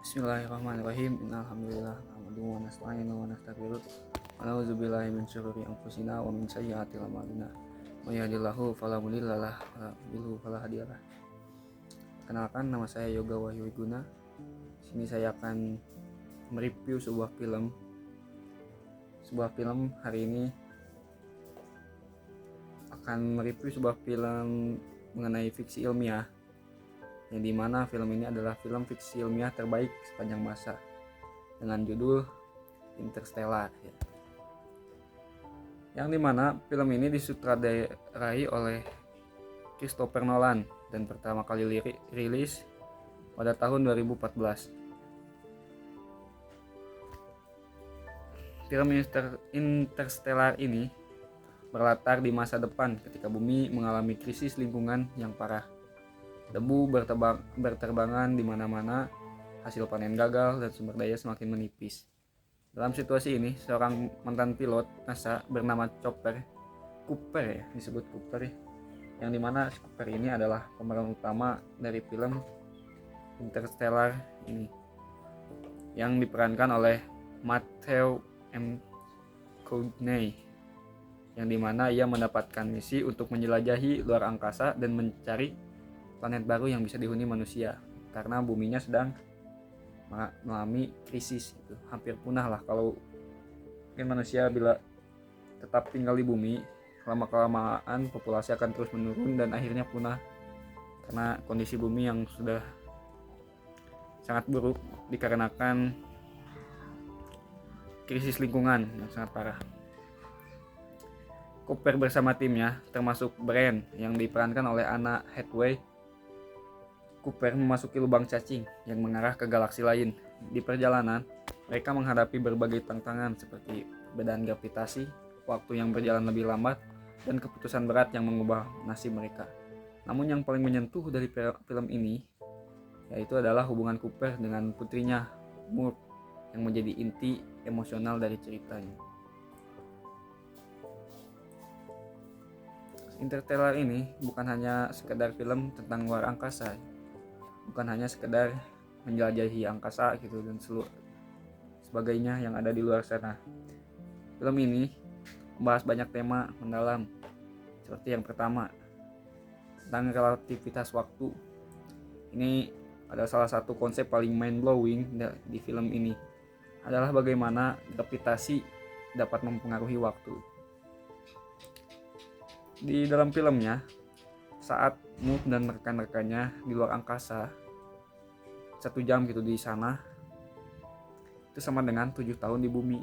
Bismillahirrahmanirrahim. Innalhamdulillah nahmaduhu wa nasta'inuhu wa nastaghfiruh. Wa na'udzubillahi min syururi anfusina wa min sayyiati a'malina. May yahdihillahu fala mudhillalah wa may yudhlil fala hadiyalah. Kenalkan, nama saya Yoga Wahyu Wiguna. Sini saya akan mereview sebuah film. Hari ini akan mereview sebuah film mengenai fiksi ilmiah, yang dimana film ini adalah film fiksi ilmiah terbaik sepanjang masa dengan judul Interstellar, yang dimana film ini disutradarai oleh Christopher Nolan dan pertama kali rilis pada tahun 2014. Film Interstellar ini berlatar di masa depan ketika bumi mengalami krisis lingkungan yang parah. Debu berterbangan di mana-mana, hasil panen gagal, dan sumber daya semakin menipis. Dalam situasi ini, seorang mantan pilot NASA bernama Cooper, disebut Cooper, yang dimana Cooper ini adalah pemeran utama dari film Interstellar ini, yang diperankan oleh Matthew McConaughey, yang dimana ia mendapatkan misi untuk menjelajahi luar angkasa dan mencari planet baru yang bisa dihuni manusia, karena buminya sedang mengalami krisis, itu hampir punah lah. Kalau manusia bila tetap tinggal di bumi, lama-kelamaan populasi akan terus menurun dan akhirnya punah karena kondisi bumi yang sudah sangat buruk dikarenakan krisis lingkungan yang sangat parah. Cooper bersama timnya, termasuk Brent yang diperankan oleh Anna Hathaway, Cooper memasuki lubang cacing yang mengarah ke galaksi lain. Di perjalanan, mereka menghadapi berbagai tantangan seperti perbedaan gravitasi, waktu yang berjalan lebih lambat, dan keputusan berat yang mengubah nasib mereka. Namun yang paling menyentuh dari film ini yaitu adalah hubungan Cooper dengan putrinya, Murph, yang menjadi inti emosional dari ceritanya. Interstellar ini bukan hanya sekedar film tentang luar angkasa, bukan hanya sekedar menjelajahi angkasa gitu dan sebagainya yang ada di luar sana. Film ini membahas banyak tema mendalam, seperti yang pertama tentang relativitas waktu. Ini adalah salah satu konsep paling mind-blowing di film ini, adalah bagaimana gravitasi dapat mempengaruhi waktu. Di dalam filmnya, saat Murph dan rekan-rekannya di luar angkasa 1 jam gitu di sana, itu sama dengan 7 tahun di bumi.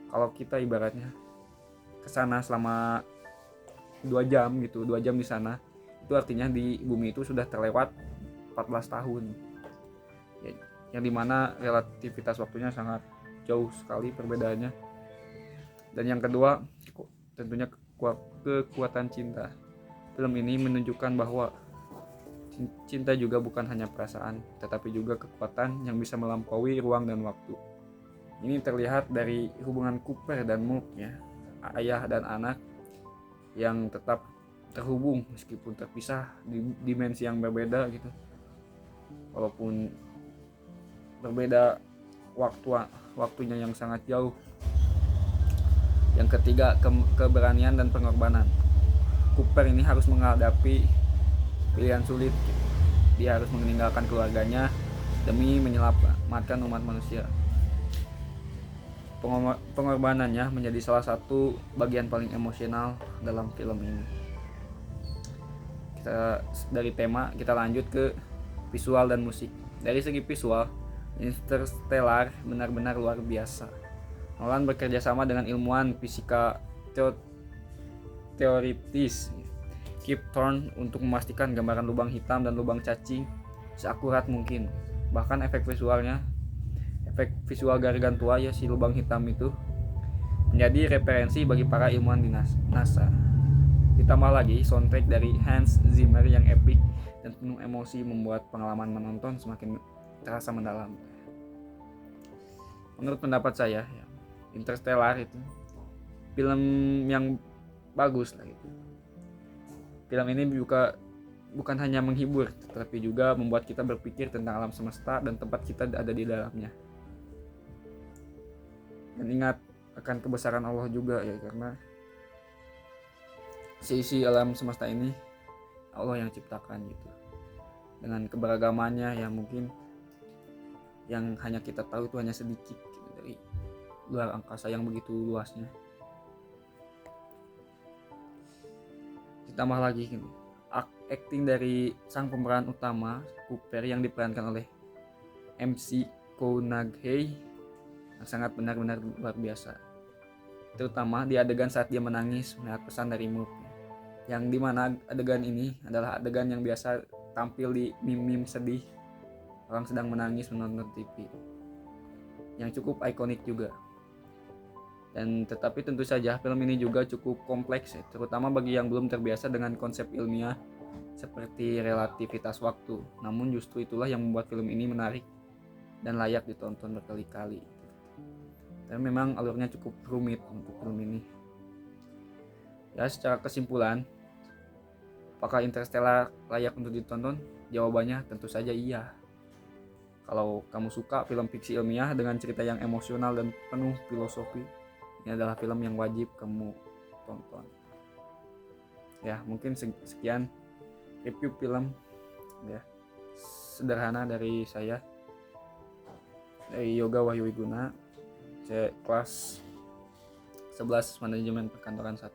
Kalau kita ibaratnya ke sana selama 2 jam gitu, 2 jam di sana, itu artinya di bumi itu sudah terlewat 14 tahun. Yang dimana relativitas waktunya sangat jauh sekali perbedaannya. Dan yang kedua, tentunya kekuatan cinta. Film ini menunjukkan bahwa cinta juga bukan hanya perasaan, tetapi juga kekuatan yang bisa melampaui ruang dan waktu. Ini terlihat dari hubungan Cooper dan Murph, ayah dan anak yang tetap terhubung meskipun terpisah di dimensi yang berbeda gitu. Walaupun berbeda waktunya yang sangat jauh. Yang ketiga, keberanian dan pengorbanan. Cooper ini harus menghadapi pilihan sulit. Dia harus meninggalkan keluarganya demi menyelamatkan umat manusia. Pengorbanannya menjadi salah satu bagian paling emosional dalam film ini. Dari tema kita lanjut ke visual dan musik. Dari segi visual, Interstellar benar-benar luar biasa. Nolan bekerja sama dengan ilmuwan fisika teoritis Kip Thorne untuk memastikan gambaran lubang hitam dan lubang cacing seakurat mungkin. Bahkan efek visual gargantua si lubang hitam itu menjadi referensi bagi para ilmuwan di NASA. Ditambah lagi soundtrack dari Hans Zimmer yang epik dan penuh emosi membuat pengalaman menonton semakin terasa mendalam. Menurut pendapat saya, Interstellar itu film yang bagus lah gitu. Film ini juga bukan hanya menghibur, tetapi juga membuat kita berpikir tentang alam semesta dan tempat kita ada di dalamnya. Dan ingat akan kebesaran Allah juga ya, karena seisi alam semesta ini Allah yang ciptakan gitu. Dengan keberagamannya yang mungkin yang hanya kita tahu itu hanya sedikit gitu, dari luar angkasa yang begitu luasnya. Ditambah lagi gitu, acting dari sang pemeran utama Cooper yang diperankan oleh MC Koonaghay yang sangat benar-benar luar biasa, terutama di adegan saat dia menangis melihat pesan dari Mook, yang dimana adegan ini adalah adegan yang biasa tampil di meme-meme sedih orang sedang menangis menonton TV, yang cukup ikonik juga. Dan tetapi tentu saja film ini juga cukup kompleks ya, terutama bagi yang belum terbiasa dengan konsep ilmiah seperti relativitas waktu. Namun justru itulah yang membuat film ini menarik dan layak ditonton berkali-kali. Dan memang alurnya cukup rumit untuk film ini. Ya, secara kesimpulan, apakah Interstellar layak untuk ditonton? Jawabannya tentu saja iya. Kalau kamu suka film fiksi ilmiah dengan cerita yang emosional dan penuh filosofi, ini adalah film yang wajib kamu tonton. Ya, mungkin sekian review film ya sederhana dari saya, dari Yoga Wahyu Wiguna, saya kelas 11 manajemen perkantoran 1.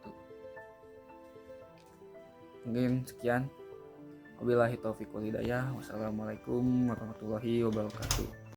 Mungkin sekian. Wabillahi taufiq wal hidayah. Wassalamualaikum warahmatullahi wabarakatuh.